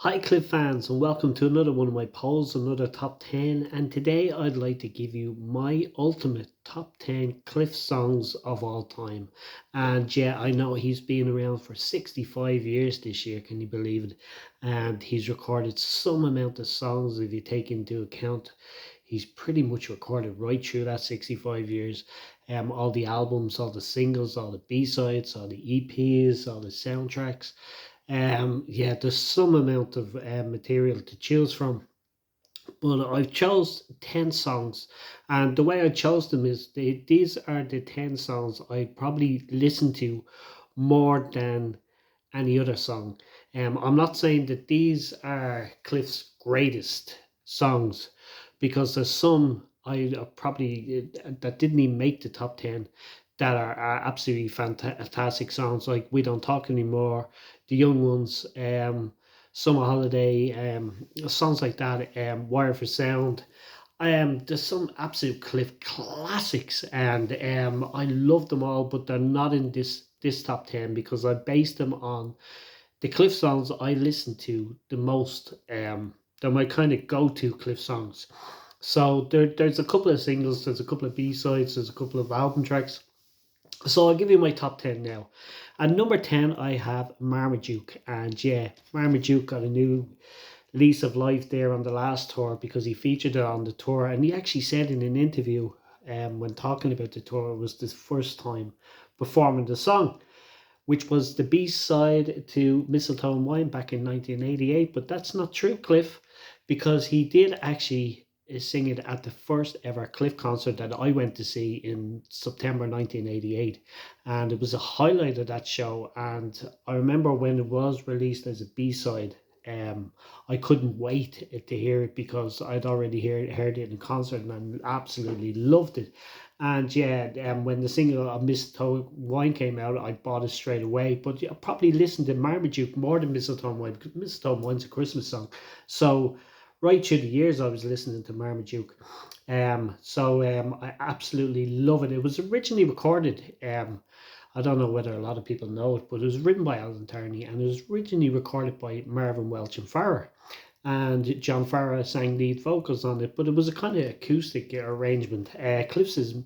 Hi Cliff fans, and welcome to another one of my polls, another top 10. And today I'd like to give you my ultimate top 10 Cliff songs of all time. And yeah, I know he's been around for 65 years this year, can you believe it? And he's recorded some amount of songs. If you take into account, he's pretty much recorded right through that 65 years. All the albums, all the singles, all the B-sides, all the EPs, all the soundtracks. Yeah, there's some amount of material to choose from, but I've chose 10 songs, and the way I chose them is these are the 10 songs I probably listen to more than any other song. I'm not saying that these are Cliff's greatest songs, because there's some I probably that didn't even make the top 10 that are absolutely fantastic songs, like We Don't Talk Anymore, The Young Ones, Summer Holiday, songs like that, Wire for Sound. There's some absolute Cliff classics, and I love them all, but they're not in this top 10 because I based them on the Cliff songs I listen to the most. They're my kind of go-to Cliff songs. So there's a couple of singles, there's a couple of B-sides, there's a couple of album tracks. So I'll give you my top 10 now. At number 10, I have Marmaduke. And yeah, Marmaduke got a new lease of life there on the last tour because he featured it on the tour. And he actually said in an interview, when talking about the tour, it was the first time performing the song, which was the B-side to Mistletoe and Wine back in 1988. But that's not true, Cliff, because he did actually sing it at the first ever Cliff concert that I went to see in September 1988. And it was a highlight of that show. And I remember when it was released as a B-side, I couldn't wait to hear it because I'd already heard it in concert and I absolutely loved it. And yeah, when the single of Mistletoe Wine came out, I bought it straight away. But yeah, I probably listened to Marmaduke more than Mistletoe Wine because Mistletoe Wine's a Christmas song. So right through the years, I was listening to Marmaduke. I absolutely love it. It was originally recorded. I don't know whether a lot of people know it, but it was written by Alan Tarney and it was originally recorded by Marvin Welch and Farrer, and John Farrar sang lead vocals on it, but it was a kind of acoustic arrangement. Cliff's is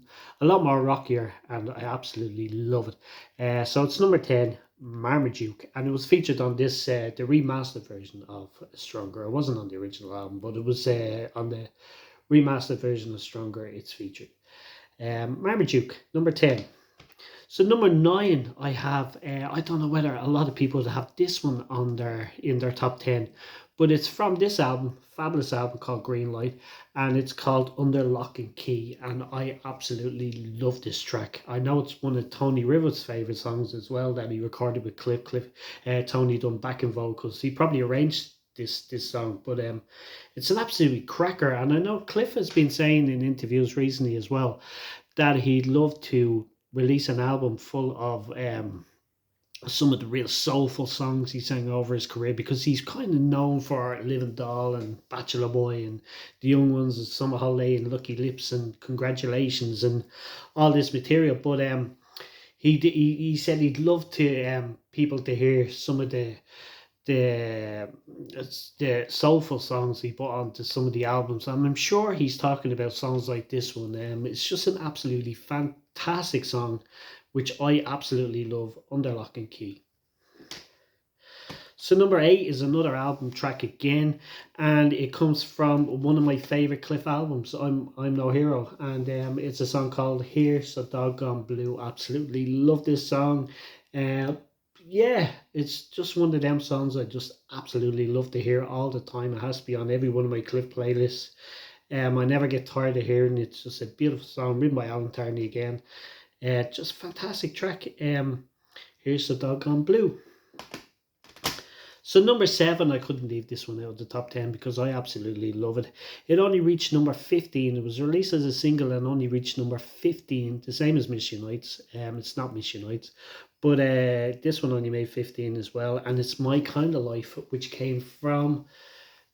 a lot more rockier, and I absolutely love it. So it's number 10, Marmaduke, and it was featured on this, the remastered version of Stronger. It wasn't on the original album, but it was on the remastered version of Stronger, it's featured. Marmaduke, number 10. So number 9, I have. I don't know whether a lot of people have this one on their top 10, but it's from this album, fabulous album called Green Light, and it's called Under Lock and Key, and I absolutely love this track. I know it's one of Tony Rivers' favorite songs as well that he recorded with Cliff. Tony done backing vocals. He probably arranged this song, but it's an absolutely cracker, and I know Cliff has been saying in interviews recently as well that he'd love to release an album full of some of the real soulful songs he sang over his career, because he's kind of known for Living Doll and Bachelor Boy and The Young Ones and Summer Holiday and Lucky Lips and Congratulations and all this material. But he said he'd love to people to hear some of the the soulful songs he put onto some of the albums, and I'm sure he's talking about songs like this one. It's just an absolutely fantastic song, which I absolutely love, Under Lock and Key. So number 8 is another album track again, and it comes from one of my favorite Cliff albums, I'm No Hero, and it's a song called Here's a Doggone Blue. Absolutely love this song. Uh, yeah, it's just one of them songs I just absolutely love to hear all the time. It has to be on every one of my Cliff playlists. I never get tired of hearing it. It's just a beautiful song written by Alan Tarney again. Just fantastic track. Here's a Doggone Blue. So number 7, I couldn't leave this one out of the top 10 because I absolutely love it. It only reached number 15. It was released as a single and only reached number 15, the same as Miss Unites. It's not Miss Unites, but this one only made 15 as well. And it's My Kind of Life, which came from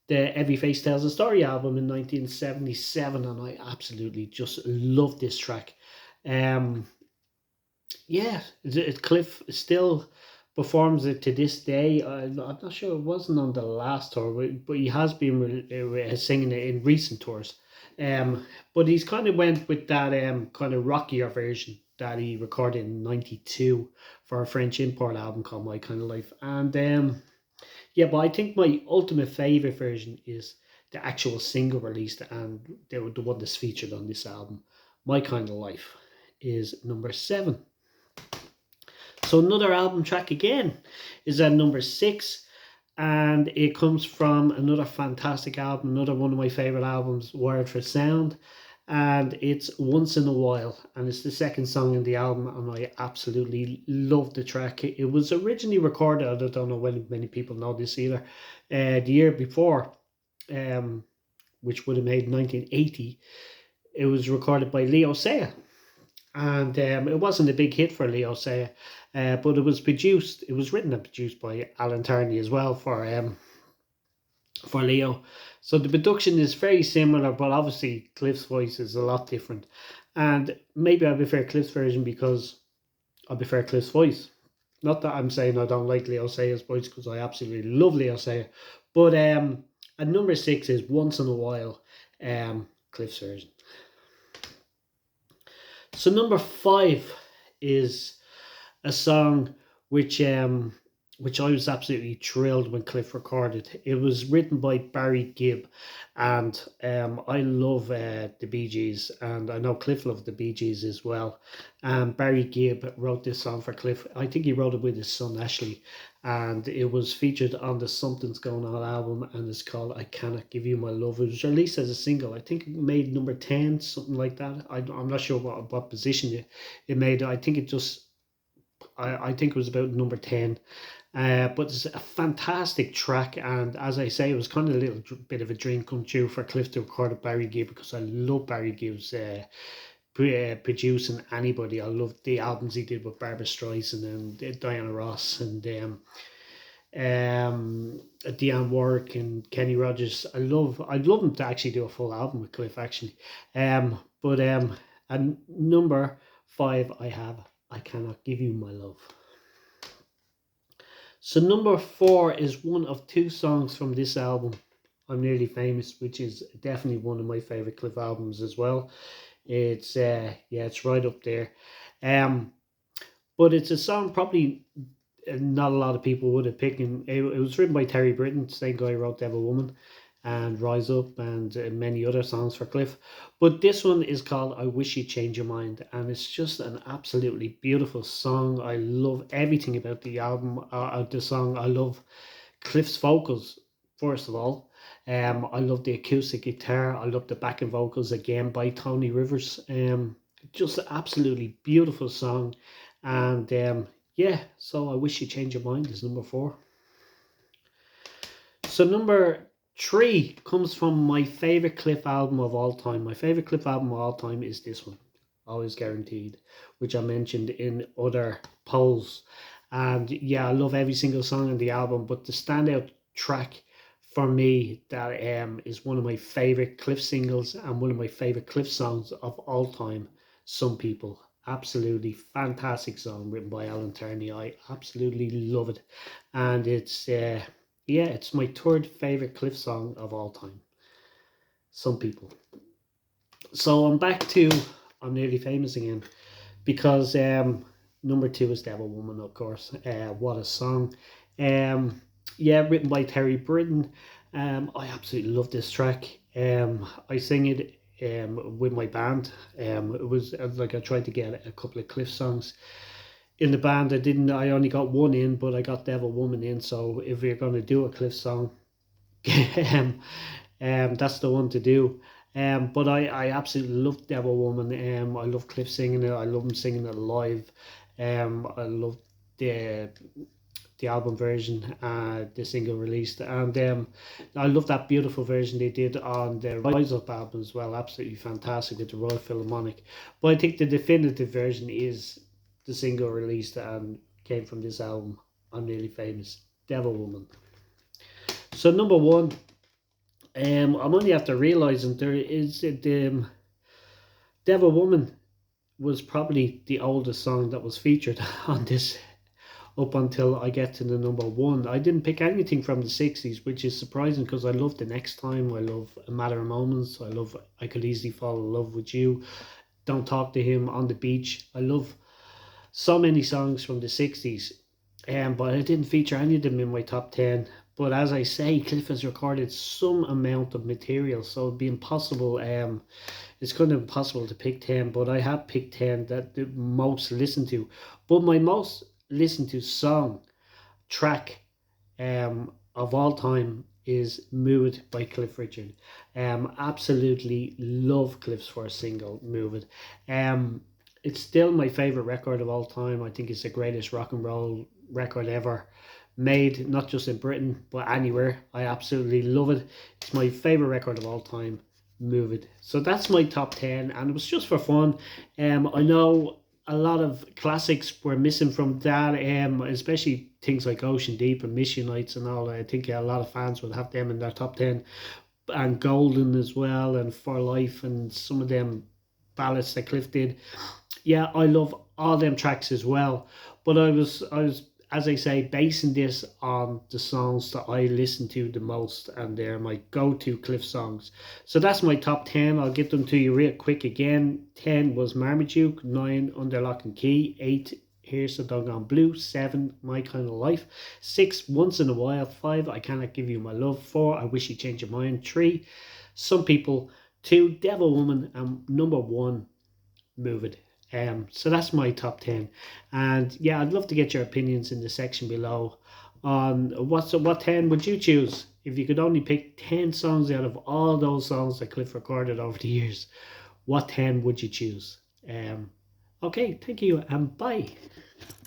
the Every Face Tells a Story album in 1977, and I absolutely just love this track. Yeah, Cliff still performs it to this day. I'm not sure it wasn't on the last tour, but he has been singing it in recent tours. But he's kind of went with that kind of rockier version that he recorded in '92 for a French import album called My Kind of Life. And yeah, but I think my ultimate favorite version is the actual single released and the one that's featured on this album. My Kind of Life is number 7. So another album track again is at number 6, and it comes from another fantastic album, another one of my favorite albums, Word for Sound, and it's Once in a While, and it's the second song in the album, and I absolutely love the track. It was originally recorded, I don't know when many people know this either, the year before, um, which would have made 1980. It was recorded by Leo Sayer, and it wasn't a big hit for Leo Sayer, but it was written and produced by Alan Turney as well for Leo. So the production is very similar, but obviously Cliff's voice is a lot different. And maybe I prefer Cliff's version because I prefer Cliff's voice. Not that I'm saying I don't like Leo Sayer's voice, because I absolutely love Leo Sayer. But at number 6 is Once in a While, Cliff's version. So number 5 is a song which I was absolutely thrilled when Cliff recorded. It was written by Barry Gibb, and I love the Bee Gees, and I know Cliff loved the Bee Gees as well. Barry Gibb wrote this song for Cliff. I think he wrote it with his son Ashley, and it was featured on the Something's Going On album, and it's called I Cannot Give You My Love. It was released as a single. I think it made number 10, something like that. I'm not sure what position it made. I think I think it was about number 10. But it's a fantastic track, and as I say, it was kind of a little bit of a dream come true for Cliff to record with Barry Gibb, because I love Barry Gibb's producing anybody. I love the albums he did with Barbra Streisand and Diana Ross and Dionne Warwick and Kenny Rogers. I'd love him to actually do a full album with Cliff actually. But at number 5 I have I Cannot Give You My Love. So number 4 is one of 2 songs from this album, I'm Nearly Famous, which is definitely one of my favorite Cliff albums as well. It's it's right up there. But it's a song probably not a lot of people would have picked. It was written by Terry Britton, same guy who wrote Devil Woman and Rise Up and many other songs for Cliff. But this one is called I Wish You'd Change Your Mind, and it's just an absolutely beautiful song. I love everything about the album, the song. I love Cliff's vocals, first of all. I love the acoustic guitar. I love the backing vocals again by Tony Rivers. Just an absolutely beautiful song. And yeah, so I Wish You'd Change Your Mind is number 4. So number 3 comes from my favorite Cliff album of all time. My favorite Cliff album of all time is this one, Always Guaranteed, which I mentioned in other polls. And yeah, I love every single song on the album, but the standout track for me that is one of my favorite Cliff singles and one of my favorite Cliff songs of all time, Some People. Absolutely fantastic song written by Alan Turney. I absolutely love it. And it's it's my 3rd favorite Cliff song of all time, Some People. So I'm back to I'm Nearly Famous again, because number 2 is Devil Woman, of course. What a song. Written by Terry Britton. I absolutely love this track. I sing it with my band. It was like I tried to get a couple of Cliff songs in the band. I only got one in, but I got Devil Woman in. So if we're going to do a Cliff song, that's the one to do. But I absolutely love Devil Woman. I love Cliff singing it. I love him singing it live. I love the album version, the single released, and I love that beautiful version they did on the Rise Up album as well. Absolutely fantastic with the Royal Philharmonic. But I think the definitive version is the single released and came from this album, I'm Nearly Famous, Devil Woman. So number 1, I'm only after realizing there is the Devil Woman was probably the oldest song that was featured on this up until I get to the number one. I didn't pick anything from the 60s, which is surprising because I love The Next Time, I love A Matter of Moments, I love I Could Easily Fall in Love with You, Don't Talk to Him, On the Beach. I love so many songs from the 60s, but I didn't feature any of them in my top 10. But as I say, Cliff has recorded some amount of material, so it'd be impossible. It's kind of impossible to pick 10, but I have picked 10 that the most listened to. But my most listened to song track of all time is Move It by Cliff Richard. Absolutely love Cliff's first single, Move It. It's still my favorite record of all time. I think it's the greatest rock and roll record ever made, not just in Britain, but anywhere. I absolutely love it. It's my favorite record of all time, Move It. So that's my top 10, and it was just for fun. I know a lot of classics were missing from that, especially things like Ocean Deep and Mission Nights and all. I think a lot of fans would have them in their top 10, and Golden as well, and For Life, and some of them ballads that Cliff did. Yeah, I love all them tracks as well. But I was, as I say, basing this on the songs that I listen to the most, and they're my go-to Cliff songs. So that's my top 10. I'll get them to you real quick again. 10 was Marmaduke, 9 Under Lock and Key, 8 Here's the Doggone Blue, 7 My Kind of Life, 6 Once in a While, 5 I Cannot Give You My Love, 4 I Wish You Change Your Mind, 3 Some People, 2 Devil Woman, and number 1 Move It. So that's my top 10. And yeah, I'd love to get your opinions in the section below on what 10 would you choose if you could only pick 10 songs out of all those songs that Cliff recorded over the years. What 10 would you choose? Okay, thank you and bye.